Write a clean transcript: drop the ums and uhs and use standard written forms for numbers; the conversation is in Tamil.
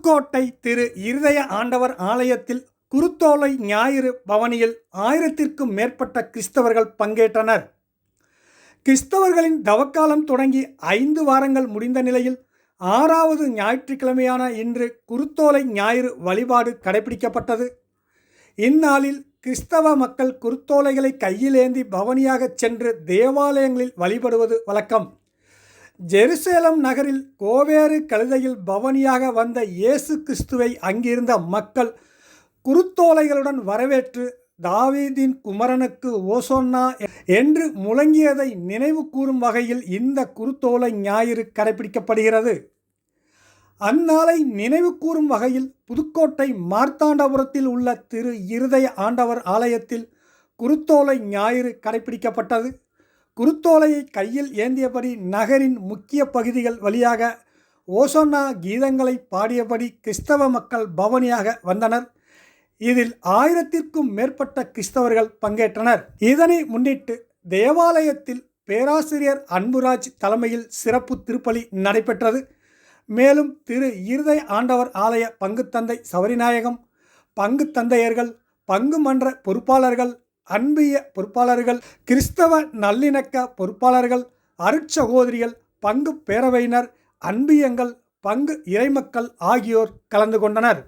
புதுக்கோட்டை திரு இருதய ஆண்டவர் ஆலயத்தில் குருத்தோலை ஞாயிறு பவனியில் 1000க்கும் மேற்பட்ட கிறிஸ்தவர்கள் பங்கேற்றனர். கிறிஸ்தவர்களின் தவக்காலம் தொடங்கி 5 வாரங்கள் முடிந்த நிலையில் 6வது ஞாயிற்றுக்கிழமையான இன்று குருத்தோலை ஞாயிறு வழிபாடு கடைபிடிக்கப்பட்டது. இந்நாளில் கிறிஸ்தவ மக்கள் குருத்தோலைகளை கையில் ஏந்தி பவனியாக சென்று தேவாலயங்களில் வழிபடுவது வழக்கம். ஜெருசலேம் நகரில் கோவேறு கழுதையில் பவனியாக வந்த இயேசு கிறிஸ்துவை அங்கிருந்த மக்கள் குருத்தோலைகளுடன் வரவேற்று தாவீதின் குமரனுக்கு ஓசோன்னா என்று முழங்கியதை நினைவு கூறும் வகையில் இந்த குருத்தோலை ஞாயிறு கடைபிடிக்கப்படுகிறது. அந்நாளை நினைவு கூறும் வகையில் புதுக்கோட்டை மார்த்தாண்டபுரத்தில் உள்ள திரு இருதய ஆண்டவர் ஆலயத்தில் குருத்தோலை ஞாயிறு கடைபிடிக்கப்பட்டது. குருத்தோலையை கையில் ஏந்தியபடி நகரின் முக்கிய பகுதிகள் வழியாக ஓசோன்னா கீதங்களை பாடியபடி கிறிஸ்தவ மக்கள் பவனியாக வந்தனர். இதில் 1000க்கும் மேற்பட்ட கிறிஸ்தவர்கள் பங்கேற்றனர். இதனை முன்னிட்டு தேவாலயத்தில் பேராசிரியர் அன்புராஜ் தலைமையில் சிறப்பு திருப்பலி நடைபெற்றது. மேலும் திரு இருதய ஆண்டவர் ஆலய பங்குத்தந்தை சவரிநாயகம், பங்கு தந்தையர்கள், பங்கு மன்ற பொறுப்பாளர்கள், அன்பிய பொறுப்பாளர்கள், கிறிஸ்தவ நல்லிணக்க பொறுப்பாளர்கள், அருட்சகோதரிகள், பங்கு பேரவையினர், அன்பியங்கள், பங்கு இறைமக்கள் ஆகியோர் கலந்து கொண்டனர்.